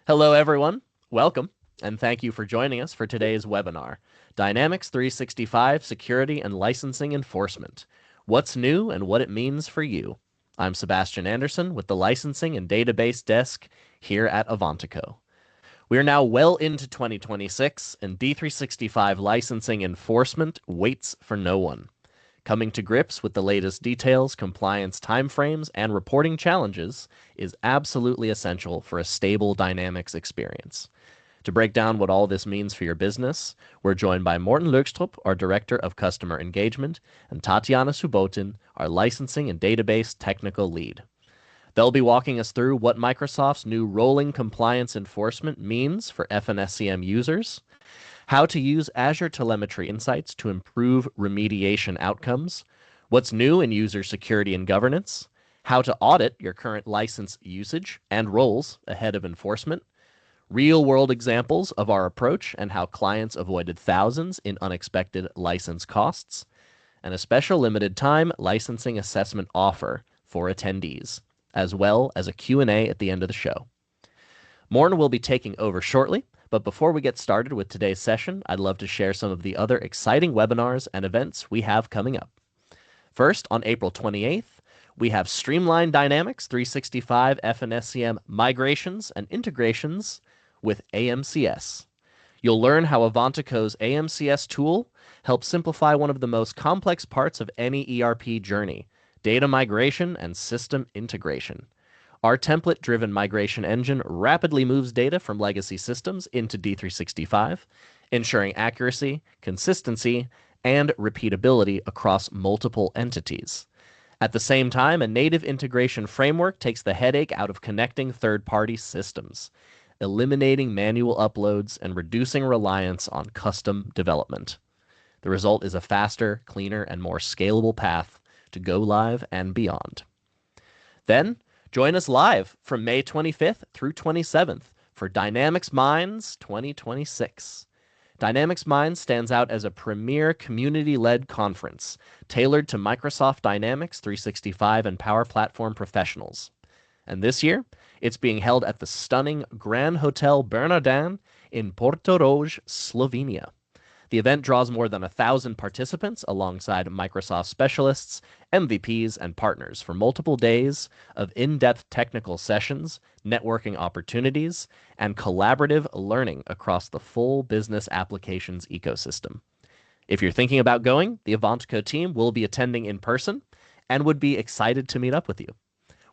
Hello, everyone. Welcome, and thank you for joining us for today's webinar, Dynamics 365 Security and Licensing Enforcement, What's New and What It Means for You. I'm Sebastian Anderson with the Licensing and Database Desk here at Avantiico. We are now well into 2026, and D365 licensing enforcement waits for no one. Coming to grips with the latest details, compliance timeframes, and reporting challenges is absolutely essential for a stable Dynamics experience. To break down what all this means for your business, we're joined by Morten Løgstrup, our Director of Customer Engagement, and Tatiana Subotin, our Licensing and Database Technical Lead. They'll be walking us through what Microsoft's new rolling compliance enforcement means for FNSCM users, how to use Azure Telemetry insights to improve remediation outcomes, what's new in user security and governance, how to audit your current license usage and roles ahead of enforcement, real-world examples of our approach and how clients avoided thousands in unexpected license costs, and a special limited-time licensing assessment offer for attendees, as well as a Q&A at the end of the show. Morten will be taking over shortly, but before we get started with today's session, I'd love to share some of the other exciting webinars and events we have coming up. First, on April 28th, we have Streamline Dynamics 365 FNSCM migrations and integrations with AMCS. You'll learn how Avantiico's AMCS tool helps simplify one of the most complex parts of any ERP journey, data migration and system integration. Our template-driven migration engine rapidly moves data from legacy systems into D365, ensuring accuracy, consistency, and repeatability across multiple entities. At the same time, a native integration framework takes the headache out of connecting third-party systems, eliminating manual uploads and reducing reliance on custom development. The result is a faster, cleaner, and more scalable path to go live and beyond. Then, join us live from May 25th through 27th for Dynamics Minds 2026. Dynamics Minds stands out as a premier community-led conference tailored to Microsoft Dynamics 365 and Power Platform professionals. And this year, it's being held at the stunning Grand Hotel Bernardin in Portorož, Slovenia. The event draws more than 1,000 participants alongside Microsoft specialists, MVPs, and partners for multiple days of in-depth technical sessions, networking opportunities, and collaborative learning across the full business applications ecosystem. If you're thinking about going, the Avantiico team will be attending in person and would be excited to meet up with you.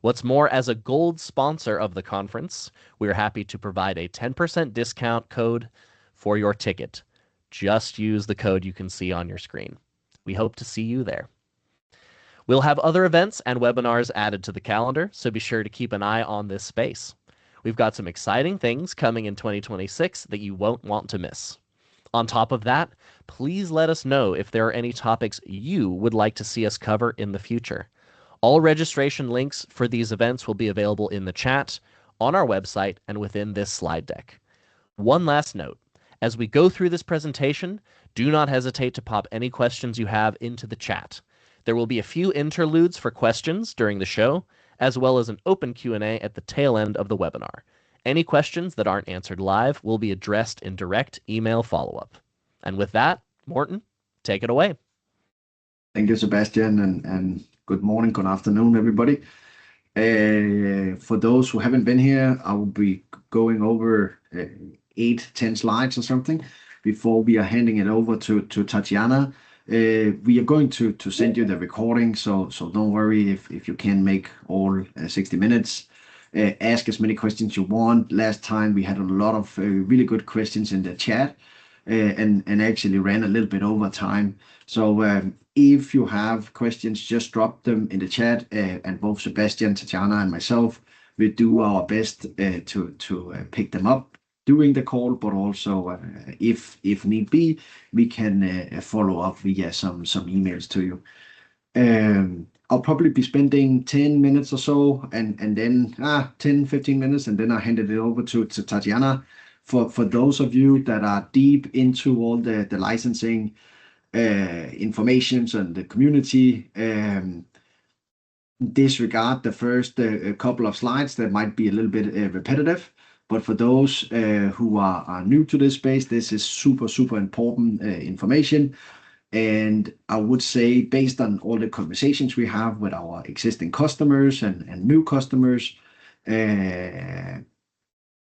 What's more, as a gold sponsor of the conference, we are happy to provide a 10% discount code for your ticket. Just use the code you can see on your screen. We hope to see you there. We'll have other events and webinars added to the calendar, so be sure to keep an eye on this space. We've got some exciting things coming in 2026 that you won't want to miss. On top of that, please let us know if there are any topics you would like to see us cover in the future. All registration links for these events will be available in the chat, on our website, and within this slide deck. One last note. As we go through this presentation, do not hesitate to pop any questions you have into the chat. There will be a few interludes for questions during the show, as well as an open Q&A at the tail end of the webinar. Any questions that aren't answered live will be addressed in direct email follow-up. And with that, Morten, take it away. Thank you, Sebastian, and good morning, good afternoon, everybody. For those who haven't been here, I will be going over 8-10 slides or something before we are handing it over to Tatiana. We are going to send you the recording, so don't worry if you can't make all 60 minutes. Ask as many questions you want. Last time we had a lot of really good questions in the chat and actually ran a little bit over time. So if you have questions, just drop them in the chat, and both Sebastian, Tatiana, and myself will do our best to pick them up during the call, but also if need be, we can follow up via some emails to you. I'll probably be spending 10 minutes or so, and then 10-15 minutes, and then I handed it over to Tatiana. For those of you that are deep into all the licensing informations and the community, disregard the first couple of slides that might be a little bit repetitive. But for those who are new to this space, this is super, super important information. And I would say, based on all the conversations we have with our existing customers and new customers,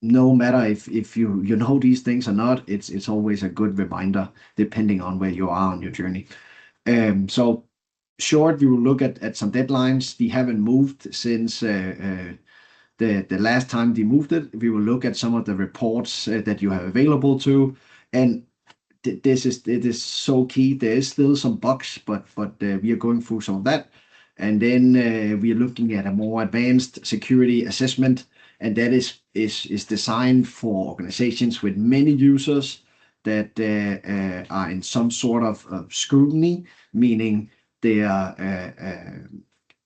no matter if you know these things or not, it's always a good reminder depending on where you are on your journey. So short, we will look at some deadlines. We haven't moved since the last time we moved it. We will look at some of the reports that you have available to, and it is so key. There is still some bugs, but we are going through some of that. And then we are looking at a more advanced security assessment, and that is designed for organizations with many users that are in some sort of scrutiny, meaning their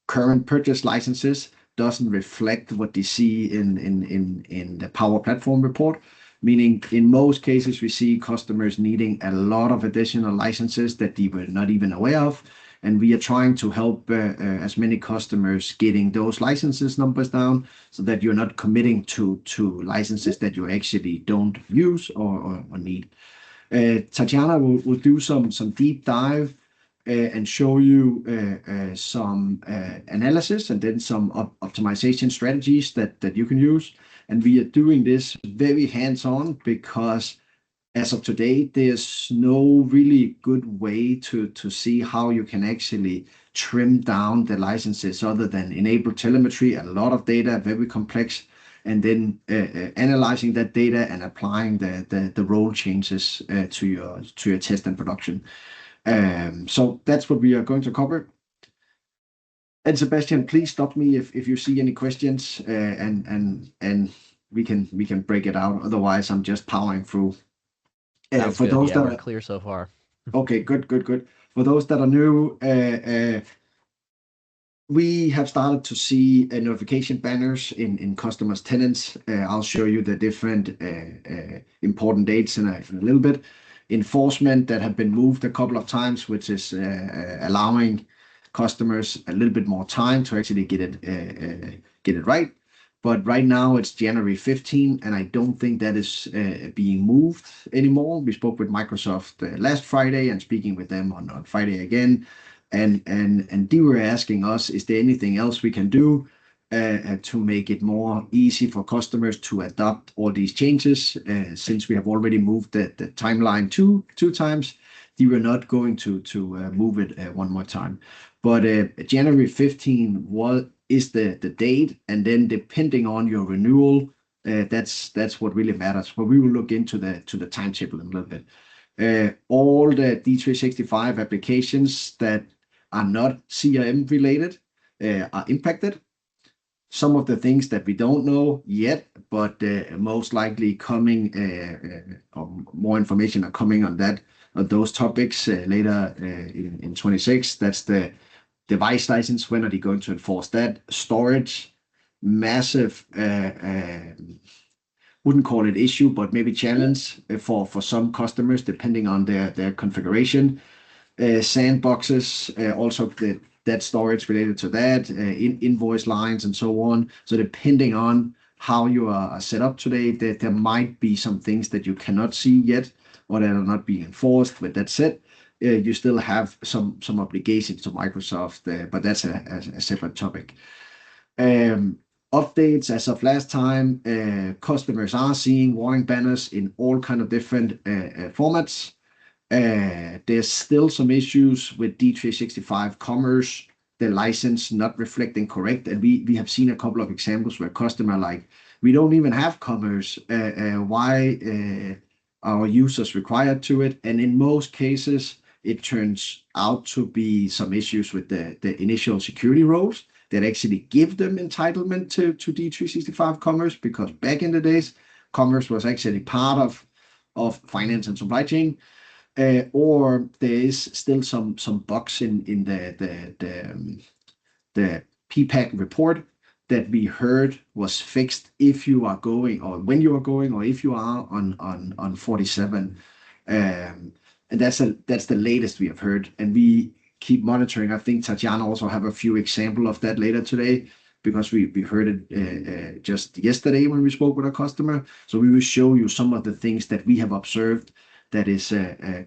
current purchase licenses doesn't reflect what they see in the Power Platform report. Meaning, in most cases, we see customers needing a lot of additional licenses that they were not even aware of. And we are trying to help as many customers getting those licenses numbers down so that you're not committing to licenses that you actually don't use or need. Tatiana will do some deep dive and show you some analysis and then some optimization strategies that you can use. And we are doing this very hands-on because as of today, there's no really good way to see how you can actually trim down the licenses other than enable telemetry, a lot of data, very complex, and then analyzing that data and applying the role changes to your test and production. So that's what we are going to cover. And Sebastian, please stop me if you see any questions, and we can break it out. Otherwise, I'm just powering through. Sounds For good. those Yeah, that we're are clear so far. okay, good. For those that are new, we have started to see notification banners in customers' tenants. I'll show you the different important dates in a little bit. Enforcement that have been moved a couple of times, which is allowing customers a little bit more time to actually get it right. But right now it's January 15, and I don't think that is being moved anymore. We spoke with Microsoft last Friday and speaking with them on Friday again. And they were asking us, is there anything else we can do to make it more easy for customers to adopt all these changes? Since we have already moved the timeline two times, they were not going to move it one more time. But January 15 is the date, and then depending on your renewal, that's what really matters. But we will look into the timetable in a little bit. All the D365 applications that are not CRM related are impacted. Some of the things that we don't know yet, but most likely coming, or more information are coming on those topics later in 26. That's the device license. When are they going to enforce that? Storage, massive, wouldn't call it issue, but maybe challenge for some customers depending on their configuration. Sandboxes, also that storage related to that, invoice lines and so on. So depending on how you are set up today, there might be some things that you cannot see yet or that are not being enforced. But that said, you still have some obligations to Microsoft, but that's a separate topic. Updates as of last time, customers are seeing warning banners in all kind of different formats. There's still some issues with D365 Commerce, the license not reflecting correct. And we have seen a couple of examples where customer like, we don't even have Commerce. Why are users required to it? And in most cases, it turns out to be some issues with the initial security roles that actually give them entitlement to D365 Commerce, because back in the days, Commerce was actually part of finance and supply chain. Or there is still some bugs in the PPAC report that we heard was fixed if you are going, or when you are going, or if you are on 47. And that's the latest we have heard, and we keep monitoring. I think Tatiana also have a few examples of that later today. because we heard it just yesterday when we spoke with a customer. So we will show you some of the things that we have observed that is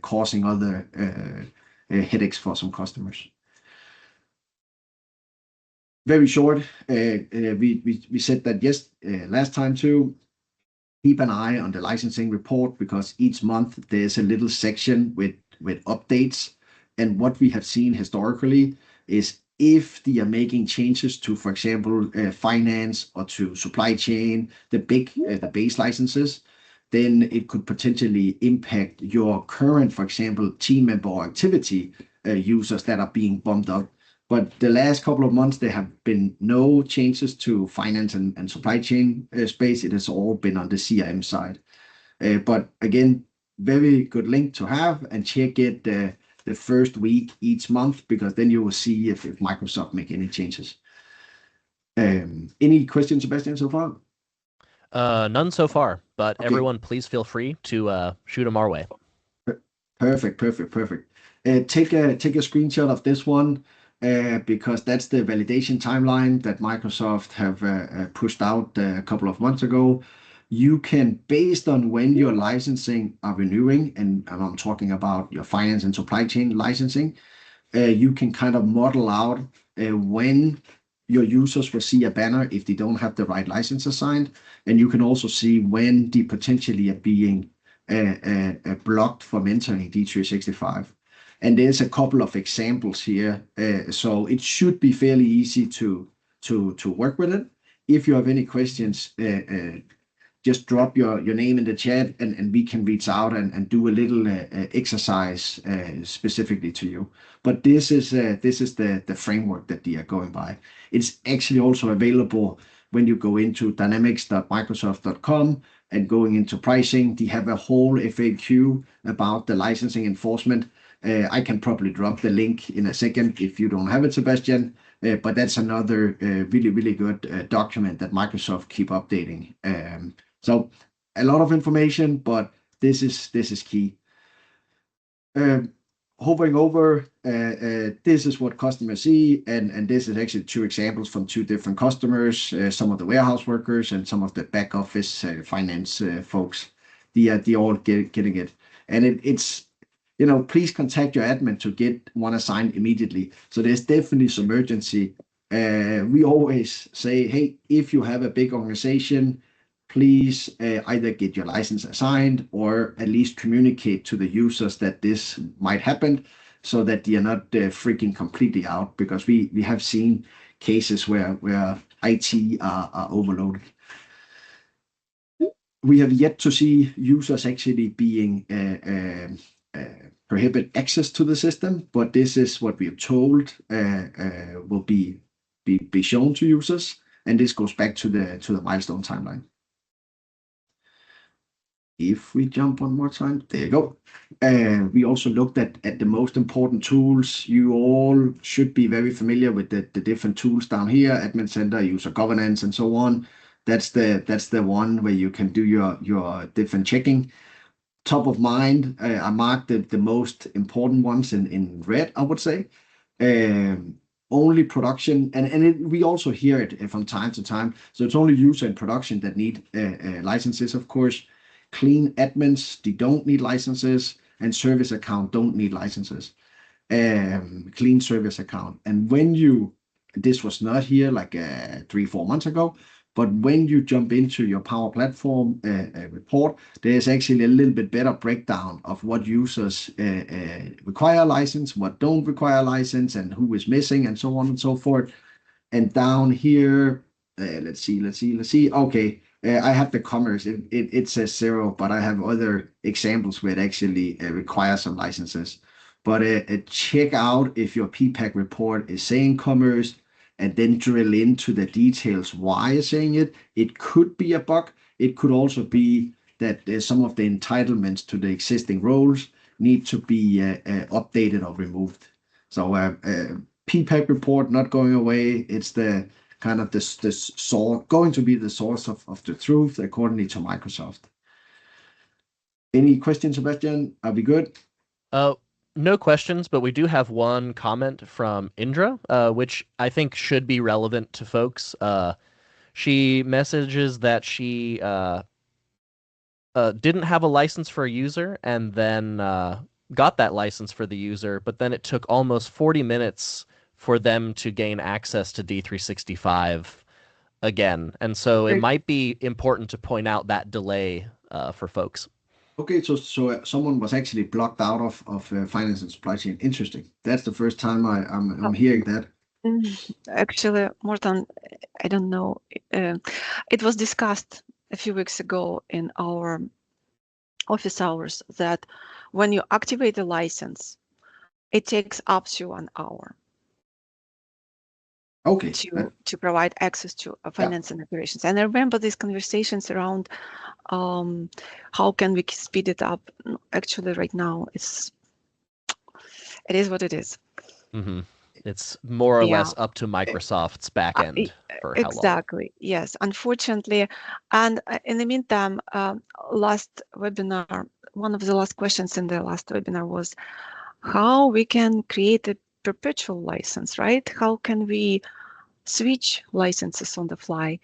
causing other headaches for some customers. Very short, we said that last time too. Keep an eye on the licensing report, because each month there's a little section with updates. And what we have seen historically is if they are making changes to, for example, finance or to supply chain, the base licenses, then it could potentially impact your current, for example, team member or activity users that are being bumped up. But the last couple of months, there have been no changes to finance and supply chain space. It has all been on the CRM side. But again, very good link to have, and check it the first week each month, because then you will see if Microsoft make any changes. Any questions, Sebastian, so far? None so far, but Okay. everyone, please feel free to shoot them our way. Perfect. Take a screenshot of this one, because that's the validation timeline that Microsoft have pushed out a couple of months ago. You can, based on when your licensing are renewing, and I'm talking about your finance and supply chain licensing, you can kind of model out when your users will see a banner if they don't have the right license assigned. And you can also see when they potentially are being blocked from entering D365. And there's a couple of examples here. So it should be fairly easy to work with it. If you have any questions, just drop your name in the chat, and we can reach out and do a little exercise specifically to you. But this is the framework that they are going by. It's actually also available when you go into dynamics.microsoft.com and going into pricing. They have a whole FAQ about the licensing enforcement. I can probably drop the link in a second if you don't have it, Sebastian. But that's another really, really good document that Microsoft keep updating. So a lot of information, but this is key. Hovering over, this is what customers see, and this is actually two examples from two different customers, some of the warehouse workers and some of the back office finance folks. They all getting it. And it's, please contact your admin to get one assigned immediately. So there's definitely some urgency. We always say, hey, if you have a big organization, please either get your license assigned or at least communicate to the users that this might happen, so that they are not freaking completely out, because we have seen cases where IT are overloaded. We have yet to see users actually being prohibit access to the system, but this is what we are told will be shown to users, and this goes back to the milestone timeline. If we jump one more time, there you go. We also looked at the most important tools. You all should be very familiar with the different tools down here: Admin Center, User Governance, and so on. That's the one where you can do your different checking. Top of mind, I marked the most important ones in red, I would say. Only production, and we also hear it from time to time. So it's only user in production that need licenses, of course. Clean admins, they don't need licenses, and service account don't need licenses. Clean service account. And this was not here like 3-4 months ago, but when you jump into your Power Platform report, there's actually a little bit better breakdown of what users require a license, what don't require a license, and who is missing, and so on and so forth. And down here, let's see. Okay. I have the commerce. It says 0, but I have other examples where it actually requires some licenses. But check out if your PPAC report is saying commerce, and then drill into the details why it's saying it. It could be a bug. It could also be that some of the entitlements to the existing roles need to be updated or removed. So PPAC report not going away. It's the kind of this source, going to be the source of the truth according to Microsoft. Any questions, Sebastian? Are we good? No questions, but we do have one comment from Indra, which I think should be relevant to folks. She messages that she didn't have a license for a user and then got that license for the user, but then it took almost 40 minutes for them to gain access to D365 again. And so it Okay. might be important to point out that delay for folks. Okay, so someone was actually blocked out of finance and supply chain. Interesting. That's the first time I'm hearing that. Actually, more than, I don't know, it was discussed a few weeks ago in our office hours that when you activate a license, it takes up to 1 hour Okay. to provide access to finance and operations. And I remember these conversations around how can we speed it up. Actually, right now, it is what it is. Mm-hmm. It's more or less up to Microsoft's back end for how long. Exactly. Yes. Unfortunately, and in the meantime, last webinar, one of the last questions in the last webinar was how we can create a perpetual license, right? How can we switch licenses on the fly?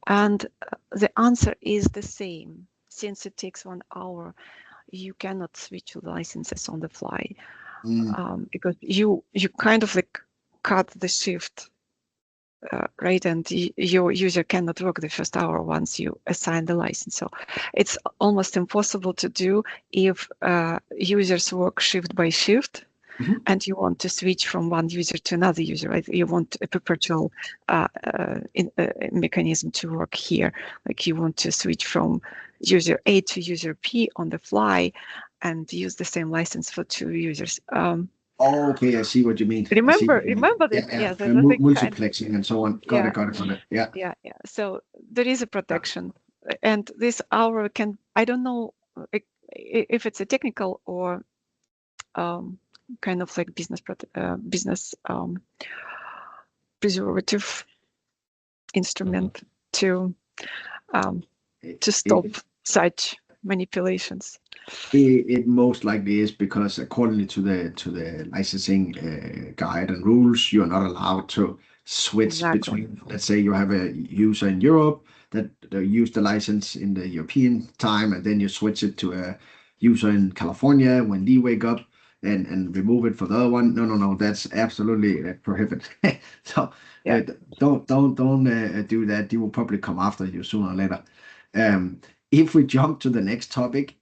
And the answer is the same. Since it takes 1 hour, you cannot switch licenses on the fly because you kind of like cut the shift, right? And your user cannot work the first hour once you assign the license. So it's almost impossible to do if users work shift by shift. And you want to switch from one user to another user, right? You want a perpetual mechanism to work here. Like you want to switch from user A to user P on the fly and use the same license for 2 users. Okay, I see what you mean. Remember this? Yeah. Multiplexing and so on. Got it. Yeah. Yeah. So there is a protection, and this hour can, I don't know if it's a technical or kind of like business preservative instrument to stop such manipulations. It most likely is because according to the licensing guide and rules, you're not allowed to switch between. Let's say you have a user in Europe that use the license in the European time, and then you switch it to a user in California when they wake up. And remove it for the other one. No. That's absolutely prohibited. So don't do that. They will probably come after you sooner or later. If we jump to the next topic,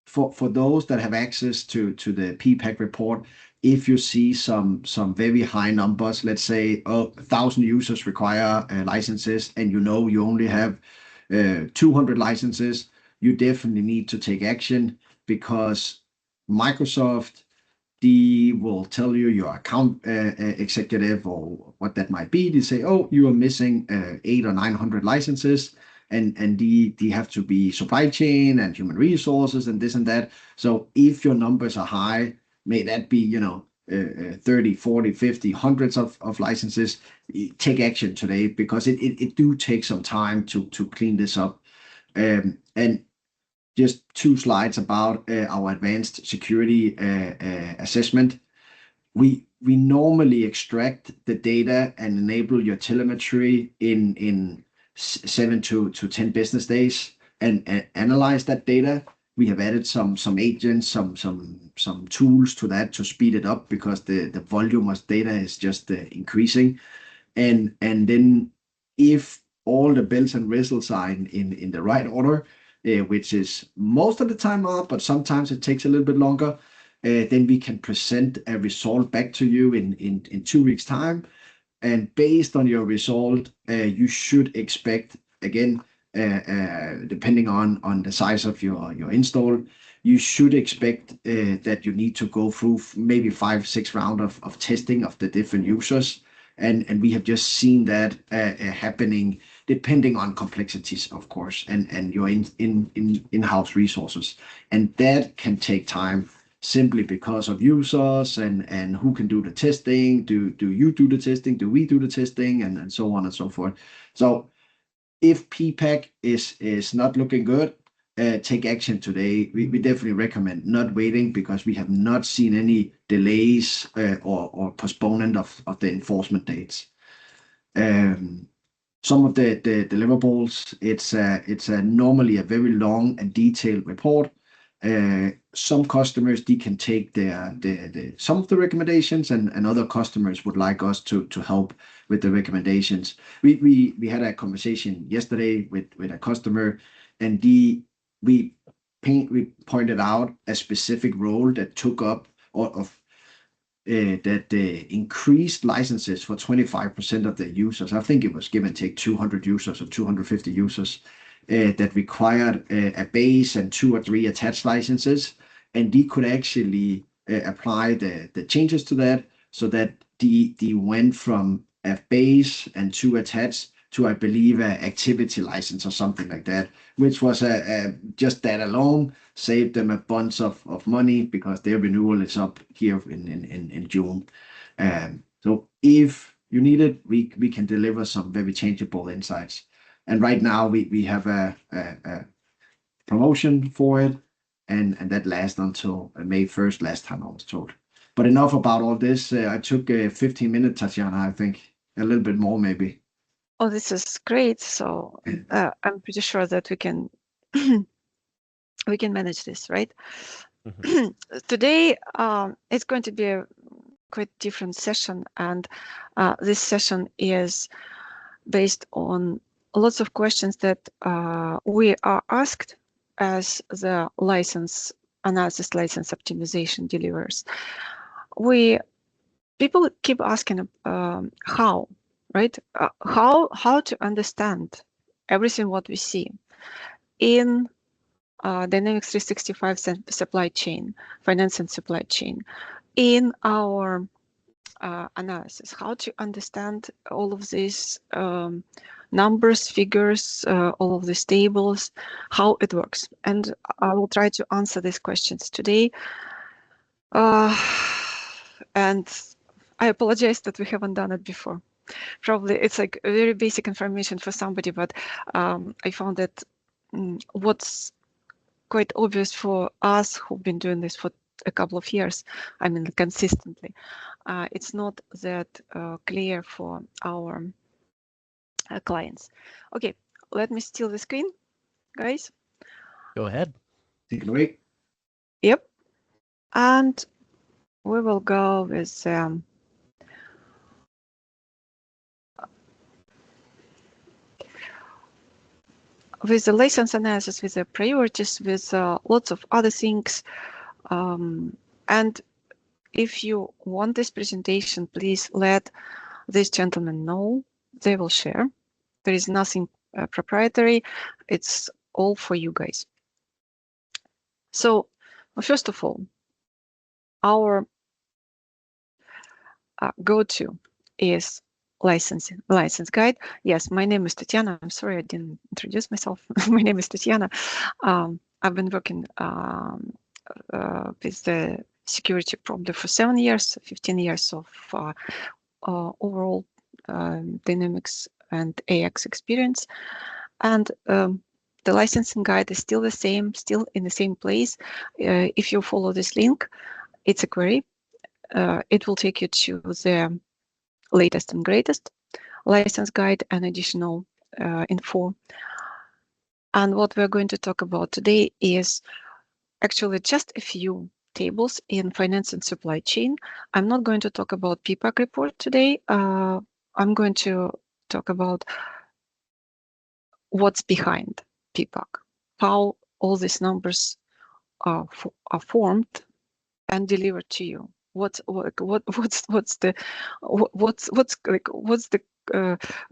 for those that have access to the PPAC report, if you see some very high numbers, let's say 1,000 users require licenses, and you only have 200 licenses, you definitely need to take action because Microsoft will tell you, your account executive or what that might be. They say, oh, you are missing 800 or 900 licenses, and they have to be supply chain and human resources and this and that. So if your numbers are high, may that be 30, 40, 50, hundreds of licenses, take action today because it do take some time to clean this up. And just 2 slides about our advanced security assessment. We normally extract the data and enable your telemetry in 7 to 10 business days and analyze that data. We have added some agents, some tools to that to speed it up because the volume of data is just increasing. And then if all the bells and whistles are in the right order, which is most of the time up, but sometimes it takes a little bit longer, then we can present a result back to you in 2 weeks' time. And based on your result, you should expect, again, depending on the size of your install, you should expect that you need to go through maybe 5-6 rounds of testing of the different users. And we have just seen that happening depending on complexities, of course, and your in-house resources. And that can take time simply because of users and who can do the testing. Do you do the testing? Do we do the testing? And so on and so forth. So if PPAC is not looking good, take action today, we definitely recommend not waiting, because we have not seen any delays or postponement of the enforcement dates. Some of the deliverables, it's normally a very long and detailed report. Some customers, they can take some of the recommendations, and other customers would like us to help with the recommendations. We had a conversation yesterday with a customer, and we pointed out a specific role that took up that increased licenses for 25% of the users. I think it was give and take 200 users or 250 users that required a base and 2 or 3 attached licenses, and they could actually apply the changes to that, so that they went from a base and 2 attached to, I believe, an activity license or something like that, which was just that alone saved them a bunch of money, because their renewal is up here in June. So if you need it, we can deliver some very changeable insights. And right now we have a promotion for it, and that lasts until May 1st, last time I was told. But enough about all this. I took 15 minutes, Tatiana, I think. A little bit more, maybe. Oh, this is great. So I'm pretty sure that we can manage this, right? Today it's going to be a quite different session, and this session is based on lots of questions that we are asked as the license analysis, license optimization delivers. People keep asking how, right? How to understand everything what we see in Dynamics 365 supply chain, finance and supply chain, in our analysis, how to understand all of these numbers, figures, all of these tables, how it works. And I will try to answer these questions today. And I apologize that we haven't done it before. Probably it's like a very basic information for somebody, but I found that what's quite obvious for us who've been doing this for a couple of years, I mean, consistently, it's not that clear for our clients. Okay, let me steal the screen, guys. Go ahead. Take it away. Yep. And we will go with the license analysis, with the priorities, with lots of other things. And if you want this presentation, please let this gentleman know. They will share. There is nothing proprietary. It's all for you guys. So first of all, our go-to is license guide. Yes, my name is Tatiana. I'm sorry I didn't introduce myself. My name is Tatiana. I've been working with the security probably for 7 years, 15 years of overall Dynamics and AX experience. And the licensing guide is still the same, still in the same place. If you follow this link, it's a query. It will take you to the latest and greatest license guide and additional info. And what we're going to talk about today is actually just a few tables in finance and supply chain. I'm not going to talk about PPAC report today. I'm going to talk about what's behind PPAC, how all these numbers are formed and delivered to you. What's the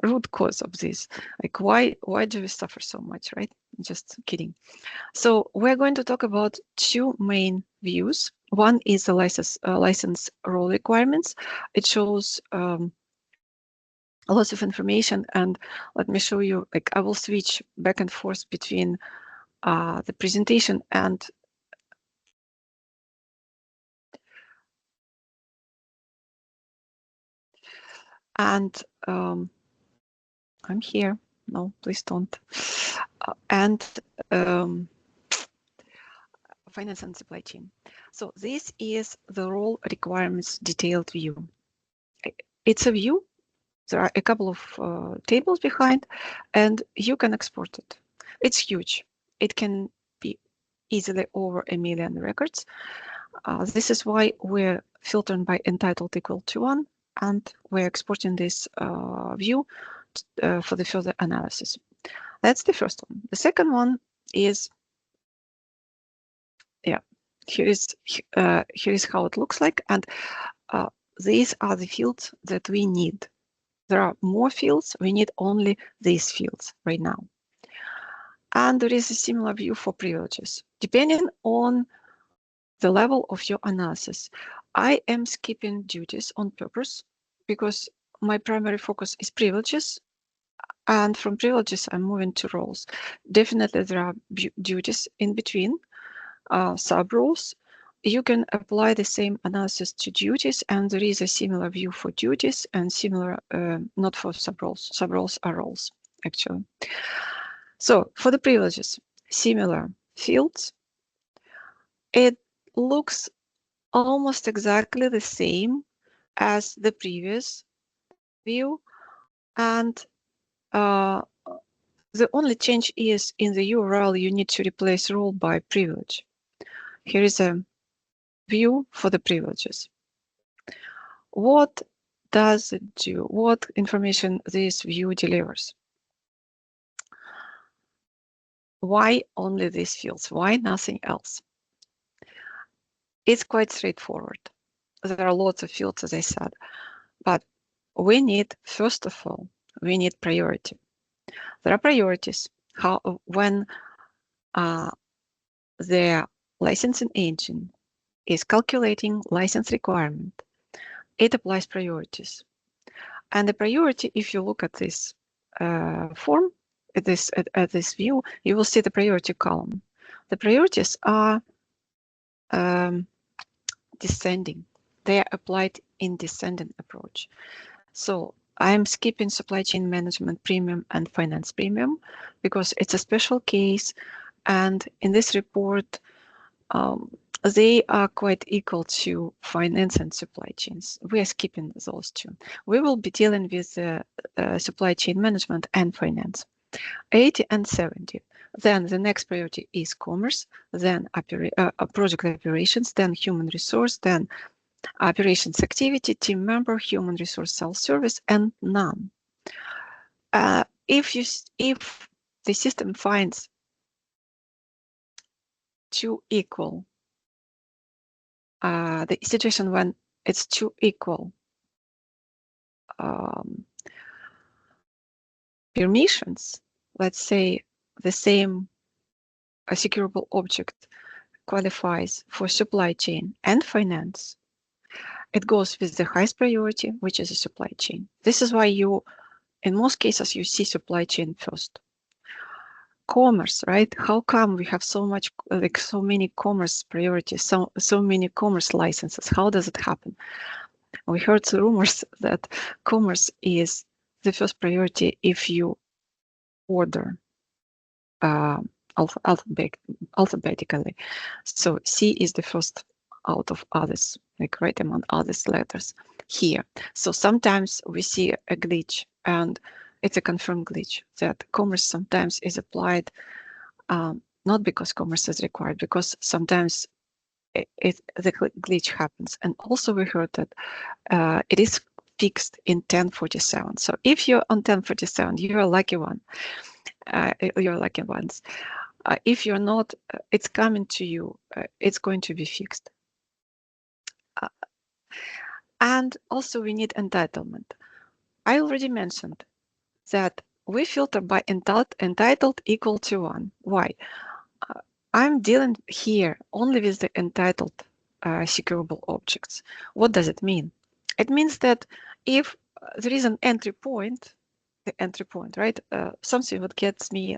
root cause of this? Like why do we suffer so much, right? Just kidding. So we're going to talk about two main views. One is the license role requirements. It shows lots of information, and let me show you. Like I will switch back and forth between the presentation and I'm here. No, please don't. And finance and supply chain. So this is the role requirements detailed view. It's a view. There are a couple of tables behind, and you can export it. It's huge. It can be easily over 1 million records. This is why we're filtering by entitled equal to 1, and we're exporting this view for the further analysis. That's the first one. The second one is, here is how it looks like, and these are the fields that we need. There are more fields. We need only these fields right now. And there is a similar view for privileges. Depending on the level of your analysis, I am skipping duties on purpose because my primary focus is privileges. And from privileges, I'm moving to roles. Definitely, there are duties in between, sub-roles. You can apply the same analysis to duties, and there is a similar view for duties and similar, not for sub-roles. Sub-roles are roles, actually. So for the privileges, similar fields. It looks almost exactly the same as the previous view, and the only change is in the URL, you need to replace role by privilege. Here is a view for the privileges. What does it do? What information this view delivers? Why only these fields? Why nothing else? It's quite straightforward. There are lots of fields, as I said, but we need, first of all, we need priority. There are priorities. When the licensing engine is calculating license requirement, it applies priorities. And the priority, if you look at this form, at this view, you will see the priority column. The priorities are descending. They are applied in descending approach. So I'm skipping supply chain management premium and finance premium because it's a special case. And in this report, they are quite equal to finance and supply chains. We are skipping those two. We will be dealing with supply chain management and finance. 80 and 70. Then the next priority is commerce, then project operations, then human resource, then operations activity, team member, human resource self-service, and none. If the system finds two equal, the situation when it's two equal permissions, let's say the same secureable object qualifies for supply chain and finance, it goes with the highest priority, which is a supply chain. This is why in most cases, you see supply chain first. Commerce, right? How come we have so many commerce priorities, so many commerce licenses? How does it happen? We heard rumors that commerce is the first priority if you order alphabetically. So C is the first out of others, like right among others letters here. So sometimes we see a glitch, and it's a confirmed glitch that commerce sometimes is applied, not because commerce is required, because sometimes the glitch happens. And also we heard that it is fixed in 1047. So if you're on 1047, you're a lucky one. You're lucky ones. If you're not, it's coming to you. It's going to be fixed. And also we need entitlement. I already mentioned that we filter by entitled equal to 1. Why? I'm dealing here only with the entitled secureable objects. What does it mean? It means that if there is an entry point, the entry point, right? Something that gets me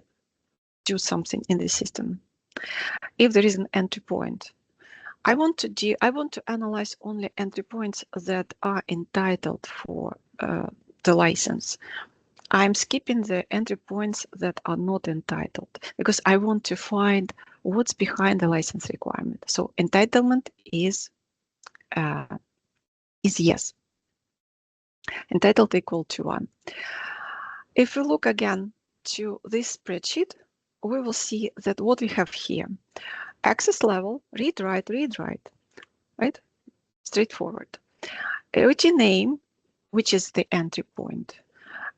do something in the system. If there is an entry point, I want to analyze only entry points that are entitled for the license. I'm skipping the entry points that are not entitled because I want to find what's behind the license requirement. So entitlement is yes. Entitled equal to 1. If we look again to this spreadsheet, we will see that what we have here, access level, read, write, right? Straightforward. AOT name, which is the entry point.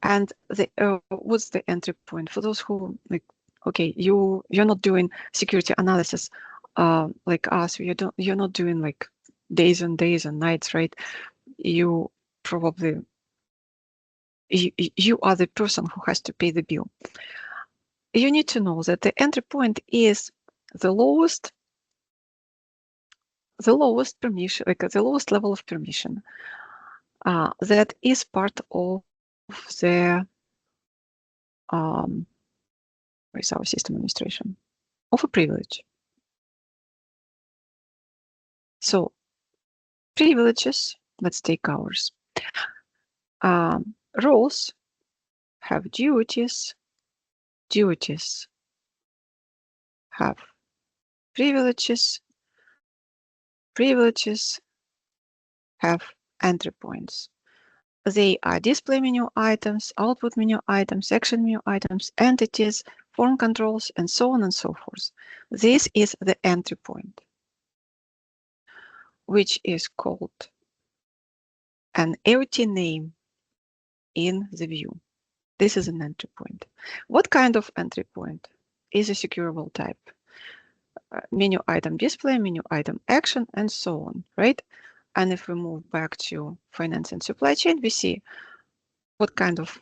And the what's the entry point? For those who, like, okay, you're not doing security analysis like us. You're not doing like days and days and nights, right? You probably, you are the person who has to pay the bill. You need to know that the entry point is the lowest permission, like the lowest level of permission that is part of the where is our system administration of a privilege. So privileges, let's take ours. Roles have duties. Duties have privileges. Privileges have entry points. They are display menu items, output menu items, action menu items, entities, form controls, and so on and so forth. This is the entry point, which is called an AOT name in the view. This is an entry point. What kind of entry point is a securable type? Menu item display, menu item action, and so on, right? And if we move back to finance and supply chain, we see what kind of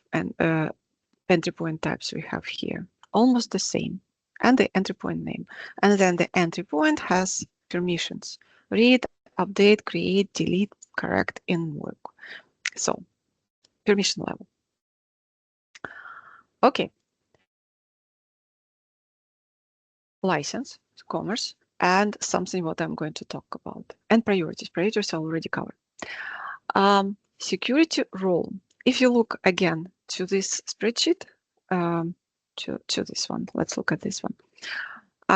entry point types we have here. Almost the same, and the entry point name. And then the entry point has permissions: read, update, create, delete, correct, invoke. So permission level. Okay. License, commerce, and something what I'm going to talk about. And priorities. Priorities are already covered. Security role. If you look again to this spreadsheet, to this one, let's look at this one.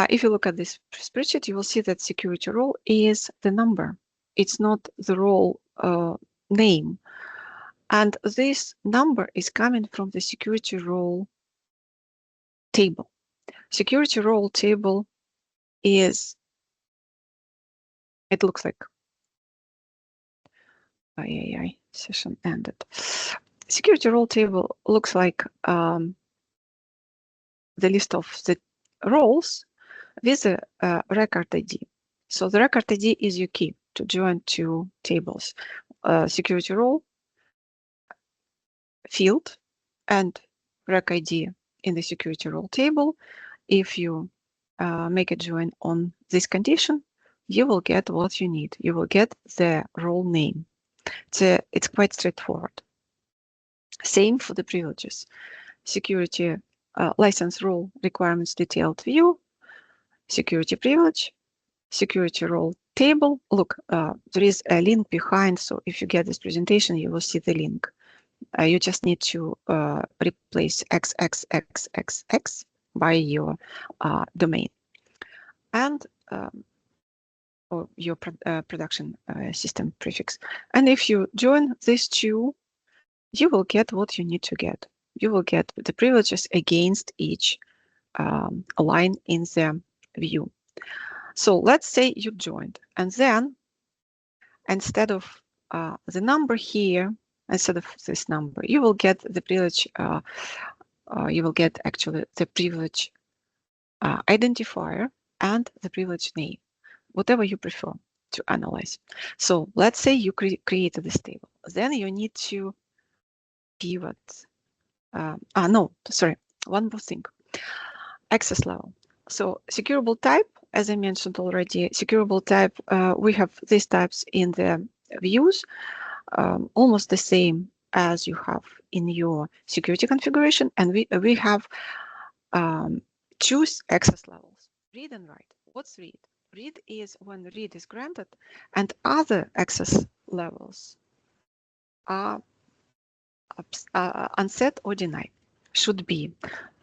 If you look at this spreadsheet, you will see that security role is the number. It's not the role name. And this number is coming from the security role table. Security role table is, it looks like, session ended. Security role table looks like the list of the roles with a record ID. So the record ID is your key to join two tables. Security role field and rec ID in the security role table. If you make a join on this condition, you will get what you need. You will get the role name. It's quite straightforward. Same for the privileges. Security license role requirements detailed view, security privilege, security role table. Look, there is a link behind. So if you get this presentation, you will see the link. You just need to replace XXXXX by your domain and or your production system prefix. And if you join these two, you will get what you need to get. You will get the privileges against each line in the view. So let's say you joined, and then instead of the number here, instead of this number, you will get the privilege. You will get actually the privilege identifier and the privilege name, whatever you prefer to analyze. So let's say you created this table. Then you need to pivot. No, sorry, one more thing. Access level. So securable type, as I mentioned already, securable type, we have these types in the views, almost the same as you have in your security configuration. And we have choose access levels, read and write. What's read? Read is when read is granted and other access levels are unset or denied. Should be.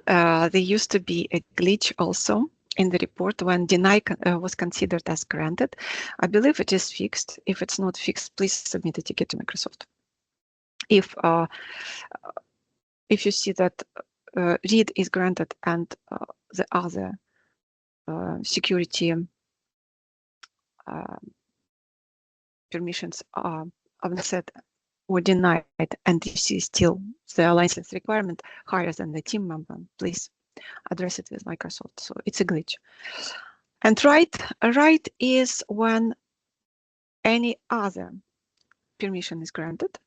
There used to be a glitch also in the report when deny was considered as granted. I believe it is fixed. If it's not fixed, please submit a ticket to Microsoft. If you see that read is granted and the other security permissions are unset or denied, and you see still the license requirement higher than the team member, please address it with Microsoft. So it's a glitch. And write is when any other permission is granted.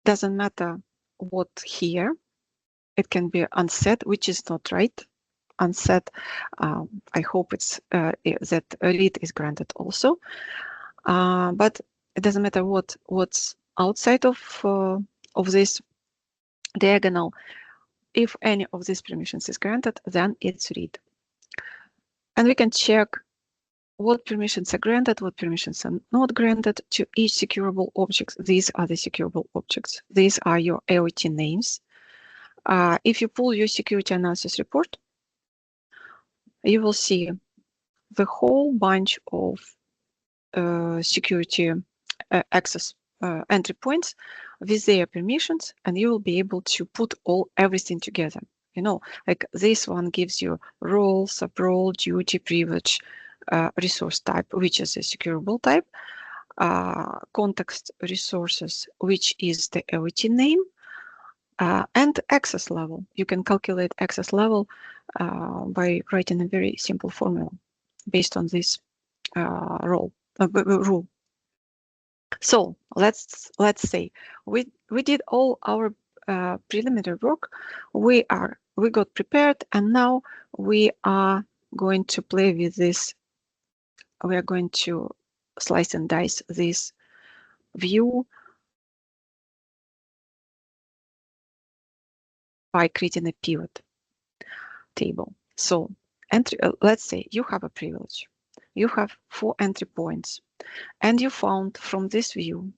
Doesn't matter what here. It can be unset, which is not right. Unset. I hope it's that read is granted also. But it doesn't matter what's outside of this diagonal. If any of these permissions is granted, then it's read. And we can check what permissions are granted, what permissions are not granted to each secureable object. These are the secureable objects. These are your AOT names. If you pull your security analysis report, you will see the whole bunch of security access entry points with their permissions, and you will be able to put everything together. You know, like this one gives you role, sub-role, duty, privilege, resource type, which is a secureable type, context resources, which is the AOT name, and access level. You can calculate access level by writing a very simple formula based on this rule. So let's say we did all our preliminary work. We got prepared, and now we are going to play with this. We are going to slice and dice this view by creating a pivot table. So let's say you have a privilege. You have 4 entry points, and you found from this view,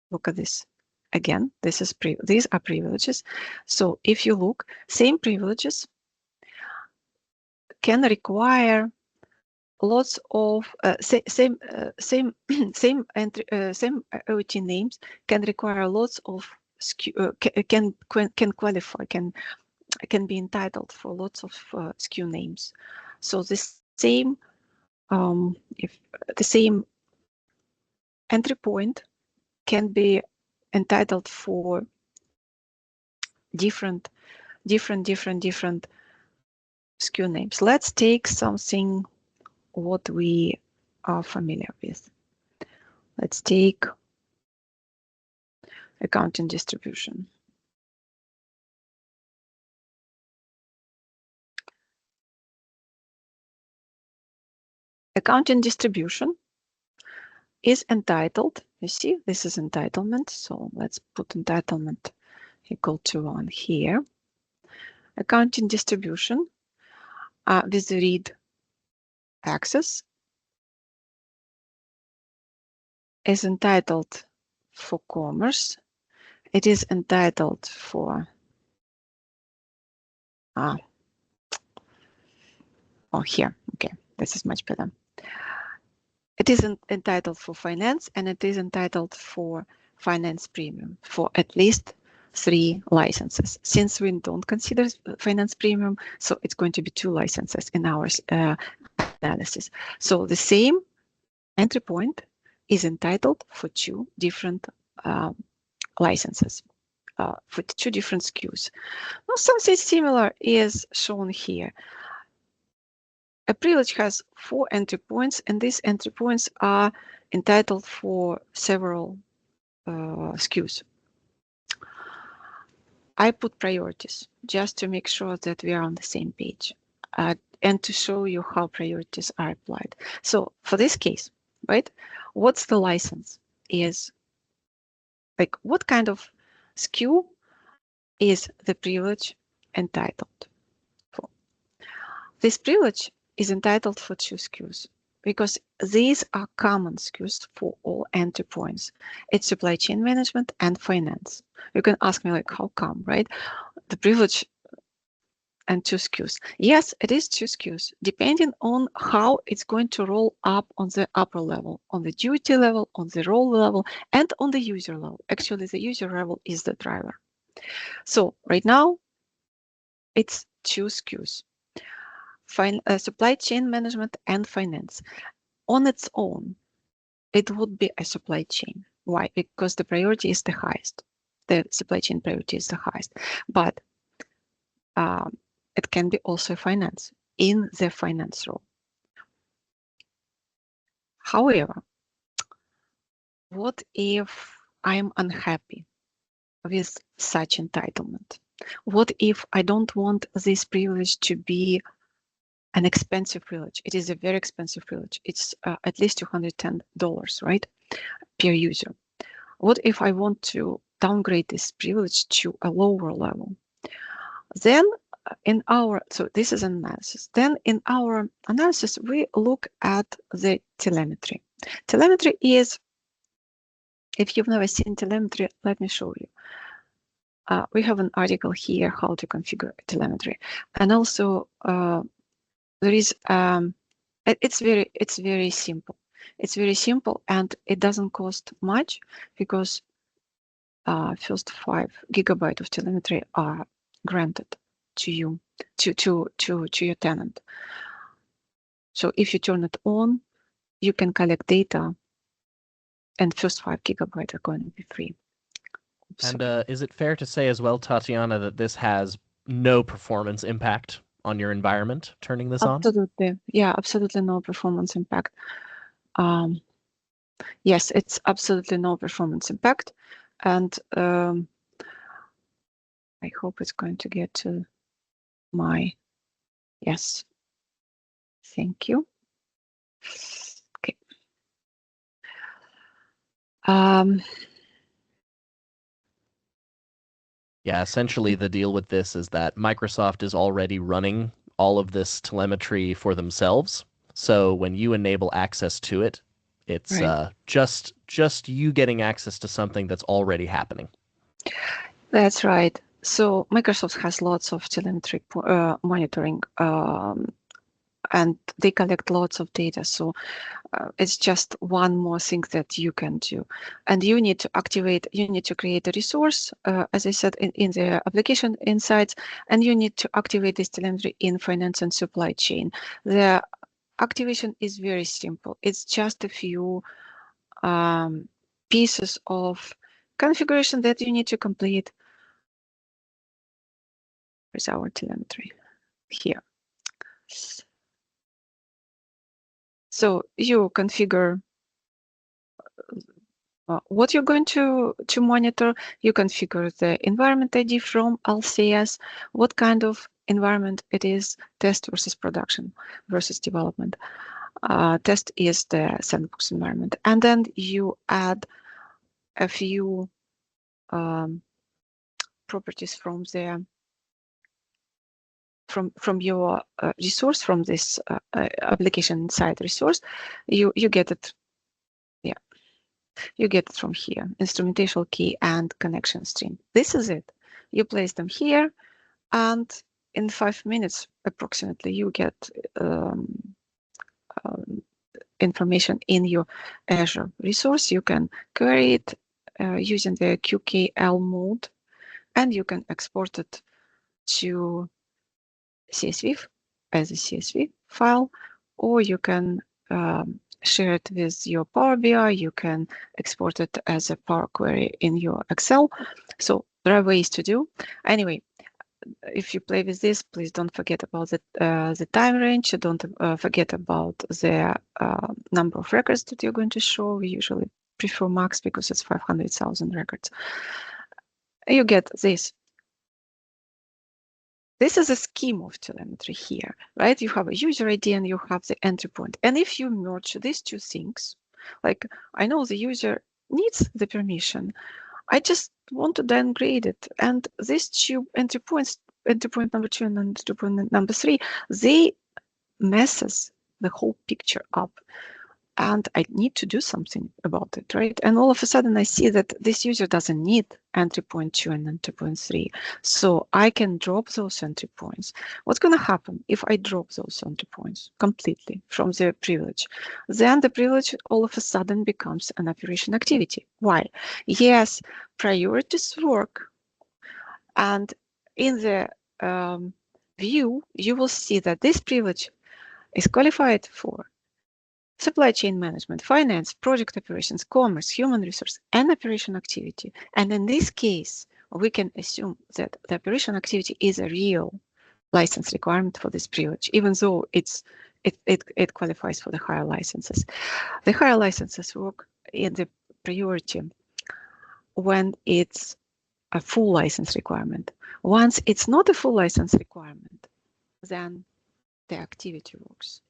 look at this. Again, these are privileges. So if you look, same privileges can require lots of same AOT names can require lots of can qualify, can be entitled for lots of SKU names. So the same if the same entry point can be entitled for different SKU names. Let's take something what we are familiar with. Let's take accounting distribution. Accounting distribution is entitled, you see, this is entitlement. So let's put entitlement equal to 1 here. Accounting distribution with the read access is entitled for commerce. It is entitled for here. Okay, this is much better. It is entitled for finance, and it is entitled for finance premium for at least 3 licenses. Since we don't consider finance premium, so it's going to be 2 licenses in our analysis. So the same entry point is entitled for 2 different licenses, for 2 different SKUs. Now, something similar is shown here. A privilege has 4 entry points, and these entry points are entitled for several SKUs. I put priorities just to make sure that we are on the same page and to show you how priorities are applied. So for this case, right, what's the license is, like, what kind of SKU is the privilege entitled for? This privilege is entitled for 2 SKUs because these are common SKUs for all entry points. It's supply chain management and finance. You can ask me, like, how come, right? The privilege and 2 SKUs. Yes, it is 2 SKUs, depending on how it's going to roll up on the upper level, on the duty level, on the role level, and on the user level. Actually, the user level is the driver. So right now, it's 2 SKUs. Supply chain management and finance. On its own, it would be a supply chain. Why? Because the priority is the highest. The supply chain priority is the highest. But it can be also finance in the finance role. However, what if I'm unhappy with such entitlement? What if I don't want this privilege to be an expensive privilege? It is a very expensive privilege. It's at least $210, right, per user. What if I want to downgrade this privilege to a lower level? Then so this is an analysis. Then in our analysis, we look at the telemetry. Telemetry is, if you've never seen telemetry, let me show you. We have an article here, how to configure telemetry. And also there is, it's very simple. It's very simple and it doesn't cost much because first 5 GB of telemetry are granted to you, to your tenant. So if you turn it on, you can collect data and first 5 GB are going to be free. And is it fair to say as well, Tatiana, that this has no performance impact on your environment, turning this on? Absolutely. Yeah, absolutely no performance impact. Yes, it's absolutely no performance impact. And I hope it's going to get to my, yes. Thank you. Okay. Yeah, essentially the deal with this is that Microsoft is already running all of this telemetry for themselves. So when you enable access to it, it's right. Just you getting access to something that's already happening. That's right. So Microsoft has lots of telemetry monitoring, and they collect lots of data. So it's just one more thing that you can do. And you need to activate, you need to create a resource, as I said, in the application insights, and you need to activate this telemetry in finance and supply chain. The activation is very simple. It's just a few pieces of configuration that you need to complete. With our telemetry here. So you configure what you're going to monitor. You configure the environment ID from LCS, what kind of environment it is, test versus production versus development. Test is the sandbox environment. And then you add a few properties from the from your resource, from this application side resource. You get it. Yeah, you get it from here: instrumentation key and connection string. This is it. You place them here, and in 5 minutes approximately, you get information in your Azure resource. You can query it using the QKL mode, and you can export it to CSV as a CSV file, or you can share it with your Power BI. You can export it as a Power Query in your Excel. So there are ways to do. Anyway, if you play with this, please don't forget about the time range. Don't forget about the number of records that you're going to show. We usually prefer max because it's 500,000 records. You get this. This is a scheme of telemetry here, right? You have a user ID and you have the entry point. And if you merge these two things, like I know the user needs the permission, I just want to downgrade it. And these two entry points, entry point number 2 and entry point number 3, they messes the whole picture up. and I need to do something about it, right? And all of a sudden I see that this user doesn't need entry point 2 and entry point 3. So I can drop those entry points. What's going to happen if I drop those entry points completely from the privilege? Then the privilege all of a sudden becomes an operation activity. Why? Yes, priorities work. And in the view, you will see that this privilege is qualified for supply chain management, finance, project operations, commerce, human resource, and operation activity. And in this case, we can assume that the operation activity is a real license requirement for this privilege, even though it qualifies for the higher licenses. The higher licenses work in the priority when it's a full license requirement. Once it's not a full license requirement, then the activity works.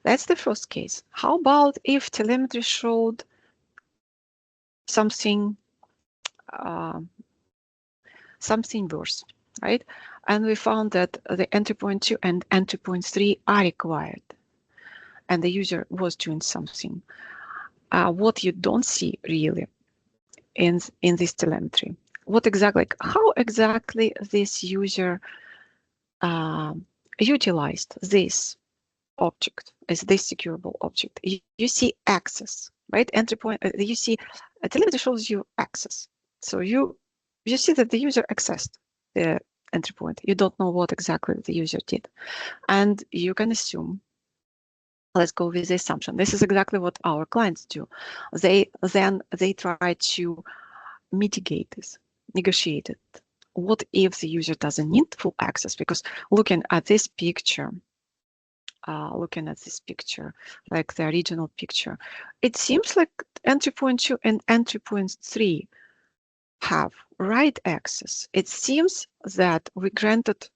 That's the first case. How about if telemetry showed something something worse, right? And we found that the entry point 2 and entry point 3 are required, and the user was doing something. What you don't see really in this telemetry, what exactly, like how exactly this user utilized this object as this secureable object. You see access, right? Entry point, you see telemetry shows you access. So you see that the user accessed the entry point. You don't know what exactly the user did. And you can assume, let's go with the assumption. This is exactly what our clients do. They try to mitigate this, negotiate it. What if the user doesn't need full access? Because looking at this picture, like the original picture, it seems like entry point 2 and entry point 3 have write access. It seems that we granted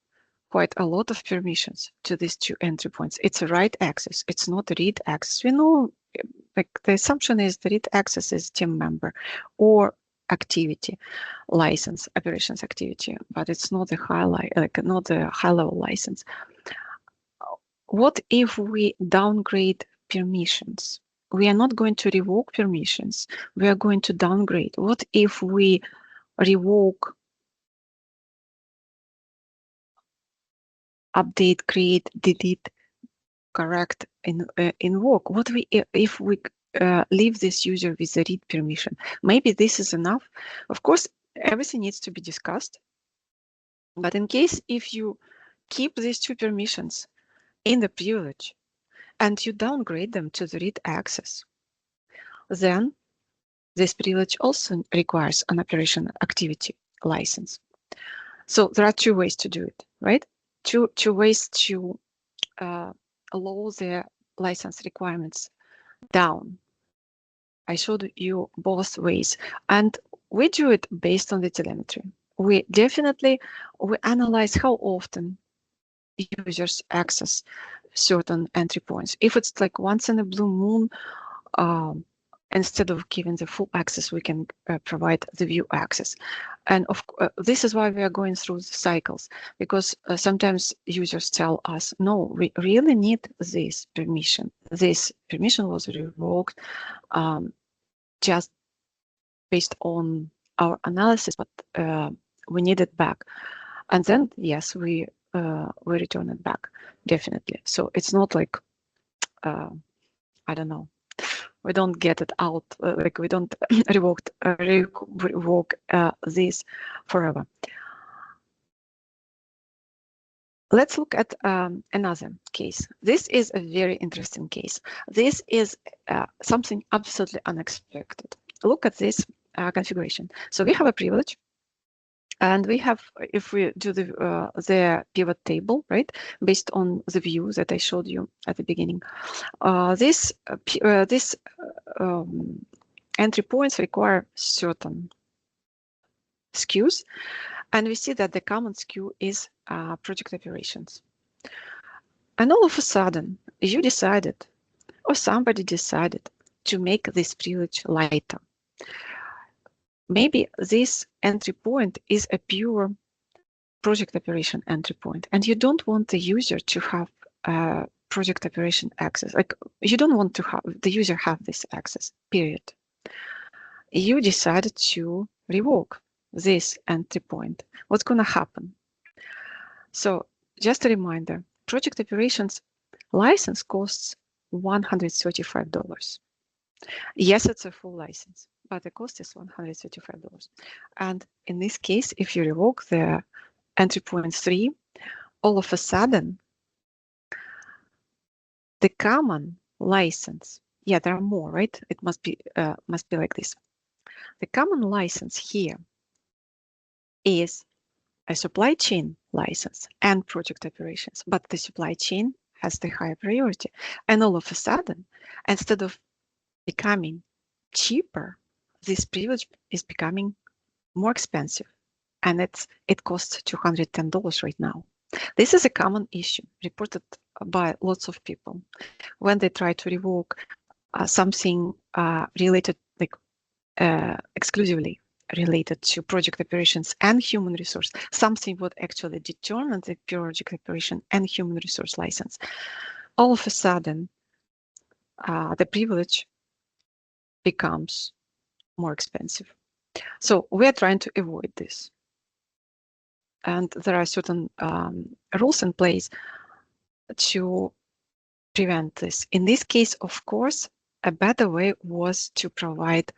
quite a lot of permissions to these two entry points. It's a write access. It's not a read access. We know, like the assumption is the read access is team member or activity license, operations activity, but it's not the not the high level license. What if we downgrade permissions? We are not going to revoke permissions. We are going to downgrade. What if we revoke, update, create, delete, correct, invoke? What if we leave this user with the read permission? Maybe this is enough. Of course, everything needs to be discussed. But in case if you keep these two permissions in the privilege and you downgrade them to the read access, then this privilege also requires an operation activity license. So there are two ways to do it, right? Two ways to lower the license requirements down. I showed you both ways, and we do it based on the telemetry. We analyze how often users access certain entry points. If it's like once in a blue moon, instead of giving the full access, we can provide the view access. And this is why we are going through the cycles, because sometimes users tell us, no, we really need this permission. This permission was revoked just based on our analysis, but we need it back. And then, yes, we return it back, definitely. So it's not like, I don't know, we don't get it out, like we don't revoke this forever. Let's look at another case. This is a very interesting case. This is something absolutely unexpected. Look at this configuration. So we have a privilege, and we have, if we do the pivot table, right, based on the view that I showed you at the beginning, this entry points require certain SKUs, and we see that the common SKU is project operations. And all of a sudden, you decided, or somebody decided, to make this privilege lighter. Maybe this entry point is a pure project operation entry point, and you don't want the user to have project operation access. Like, you don't want to have the user have this access, period. You decided to revoke this entry point. What's going to happen? So just a reminder, project operations license costs $135. Yes, it's a full license, but the cost is $135. And in this case, if you revoke the entry point 3, all of a sudden, the common license, yeah, there are more, right? It must be like this. The common license here is a supply chain license and project operations, but the supply chain has the higher priority. And all of a sudden, instead of becoming cheaper, this privilege is becoming more expensive, and it costs $210 right now. This is a common issue reported by lots of people when they try to revoke something related, like exclusively related to project operations and human resource, something would actually determine the project operation and human resource license. All of a sudden, the privilege becomes more expensive. So we are trying to avoid this. And there are certain rules in place to prevent this. In this case, of course, a better way was to provide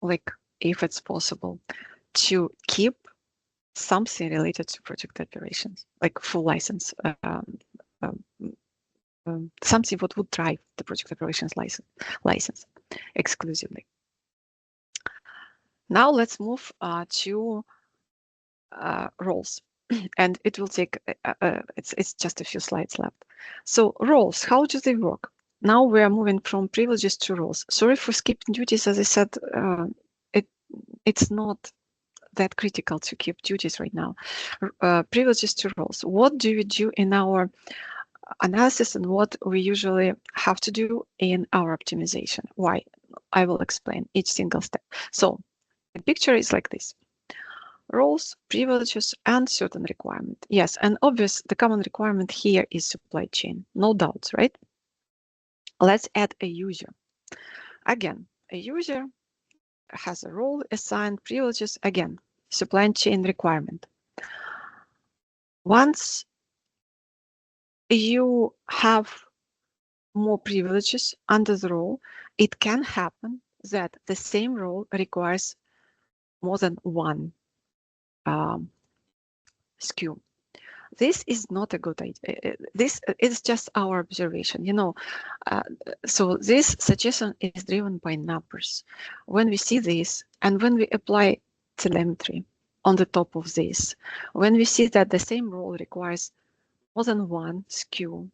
like, if it's possible, to keep something related to project operations, like full license, something what would drive the project operations license exclusively. Now let's move to roles, and it will take it's just a few slides left. So roles, how do they work? Now we are moving from privileges to roles. Sorry for skipping duties. As I said, it's not that critical to keep duties right now. Privileges to roles. What do we do in our analysis and what we usually have to do in our optimization? Why? I will explain each single step. So the picture is like this. Roles, privileges, and certain requirement. Yes, and obvious, the common requirement here is supply chain. No doubts, right? Let's add a user. Again, a user has a role assigned, privileges, again, supply chain requirement. Once you have more privileges under the role, it can happen that the same role requires more than one SKU. This is not a good idea. This is just our observation, so this suggestion is driven by numbers. When we see this and when we apply telemetry on the top of this, when we see that the same role requires more than one SKU,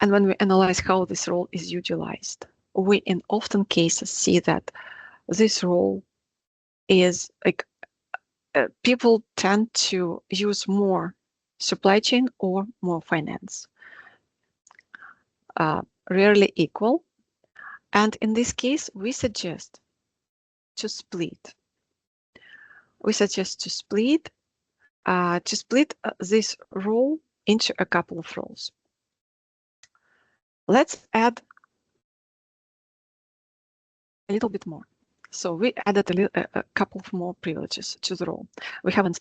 and when we analyze how this role is utilized, we in often cases see that this role is like people tend to use more supply chain or more finance. Rarely equal. And in this case, we suggest to split. We suggest to split this role into a couple of roles. Let's add a little bit more. So we added a couple of more privileges to the role. We haven't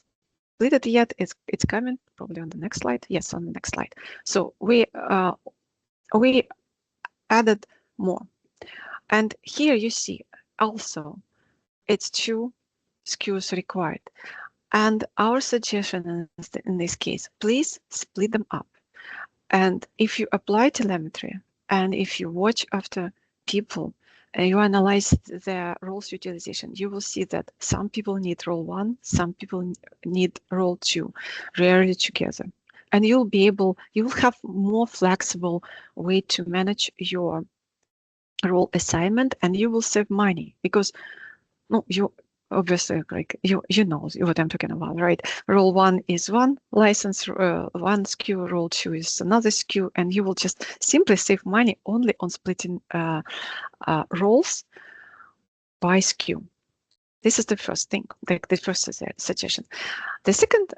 split it yet. It's coming probably on the next slide. Yes, on the next slide. So we added more, and here you see also it's 2 SKUs required. And our suggestion in this case, please split them up. And if you apply telemetry and if you watch after people and you analyze their roles utilization, you will see that some people need role 1, some people need role 2, rarely together. And you will have more flexible way to manage your role assignment, and you will save money because you obviously, like you know what I'm talking about, right? Role 1 is one license, one SKU, role 2 is another SKU, and you will just simply save money only on splitting roles by SKU. This is the first thing, the first suggestion. The second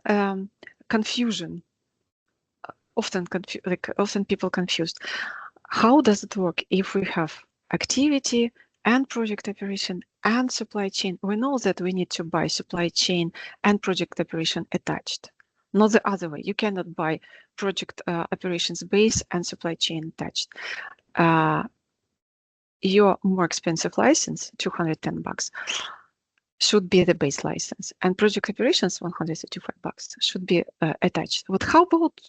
confusion. Often people confused. How does it work if we have activity and project operation and supply chain? We know that we need to buy supply chain and project operation attached, not the other way. You cannot buy project operations base and supply chain attached. Your more expensive license, $210, should be the base license, and project operations, $135, should be attached. But how about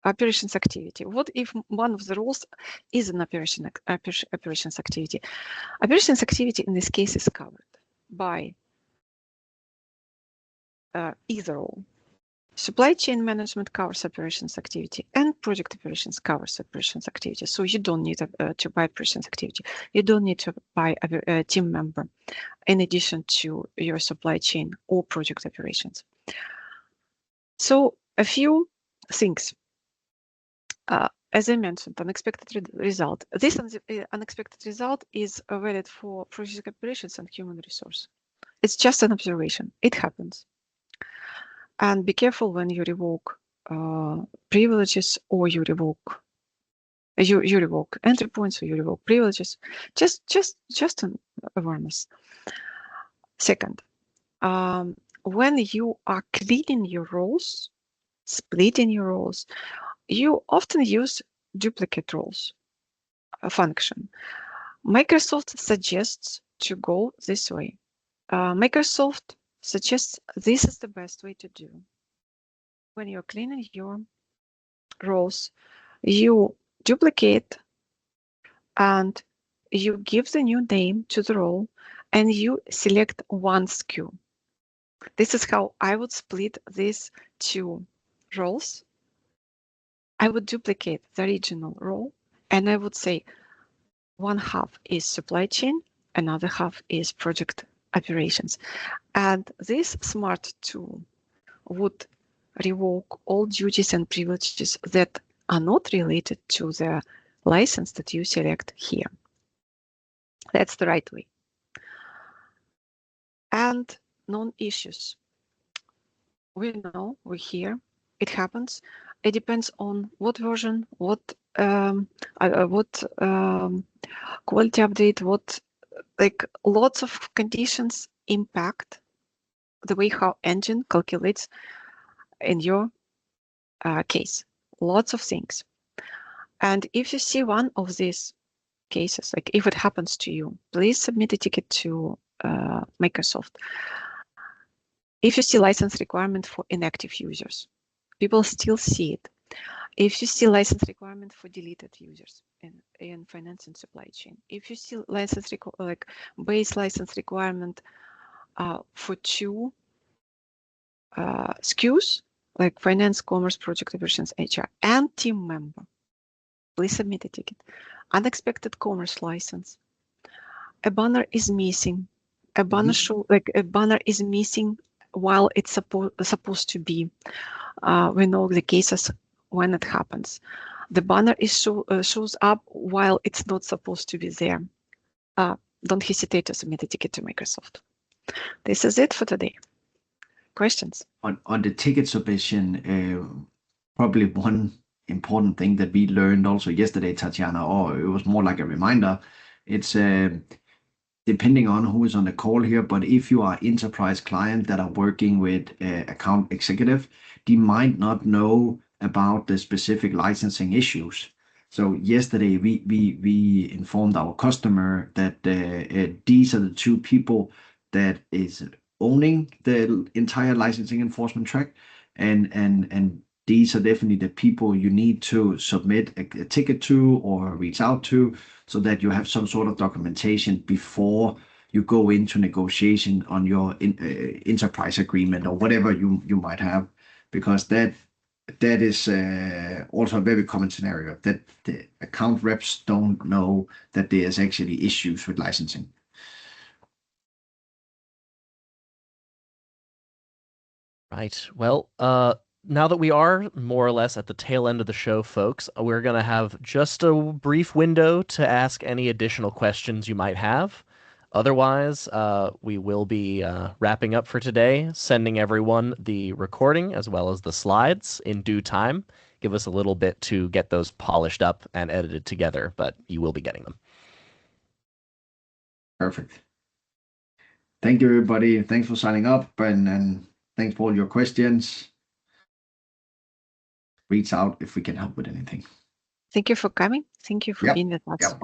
operations activity? What if one of the roles is an operations activity? Operations activity in this case is covered by either role. Supply chain management covers operations activity, and project operations covers operations activity. So you don't need to buy operations activity. You don't need to buy a team member in addition to your supply chain or project operations. So a few things. As I mentioned, unexpected result. This unexpected result is valid for project operations and human resource. It's just an observation. It happens. And be careful when you revoke privileges or you revoke entry points or you revoke privileges. Just an awareness. Second, when you are cleaning your roles, splitting your roles, you often use duplicate roles function. Microsoft suggests to go this way. Microsoft suggests this is the best way to do. When you're cleaning your roles, you duplicate and you give the new name to the role and you select one SKU. This is how I would split these two roles. I would duplicate the original role and I would say one half is supply chain, another half is project operations. And this smart tool would revoke all duties and privileges that are not related to the license that you select here. That's the right way. And non-issues. We know, we hear, it happens. It depends on what version, what quality update, lots of conditions impact the way how engine calculates in your case. Lots of things. And if you see one of these cases, like if it happens to you, please submit a ticket to Microsoft. If you see license requirement for inactive users, people still see it. If you see license requirement for deleted users in finance and supply chain, if you see license base license requirement for two SKUs, like finance, commerce, project operations, HR, and team member, please submit a ticket. Unexpected commerce license. A banner is missing. A banner a banner is missing while it's supposed to be. We know the cases when it happens. The banner is shows up while it's not supposed to be there. Don't hesitate to submit a ticket to Microsoft. This is it for today. Questions? On the ticket submission, probably one important thing that we learned also yesterday, Tatiana, or it was more like a reminder, it's depending on who is on the call here, but if you are enterprise client that are working with account executive, they might not know about the specific licensing issues. So yesterday we informed our customer that these are the two people that is owning the entire licensing enforcement track, and these are definitely the people you need to submit a ticket to or reach out to, so that you have some sort of documentation before you go into negotiation on your enterprise agreement or whatever you might have, because that is also a very common scenario, that the account reps don't know that there's actually issues with licensing. Right. Well, now that we are more or less at the tail end of the show, folks, we're going to have just a brief window to ask any additional questions you might have. Otherwise, we will be wrapping up for today, sending everyone the recording as well as the slides in due time. Give us a little bit to get those polished up and edited together, but you will be getting them. Perfect. Thank you, everybody. Thanks for signing up, and thanks for all your questions. Reach out if we can help with anything. Thank you for coming. Thank you for Yep. being with us. Yep.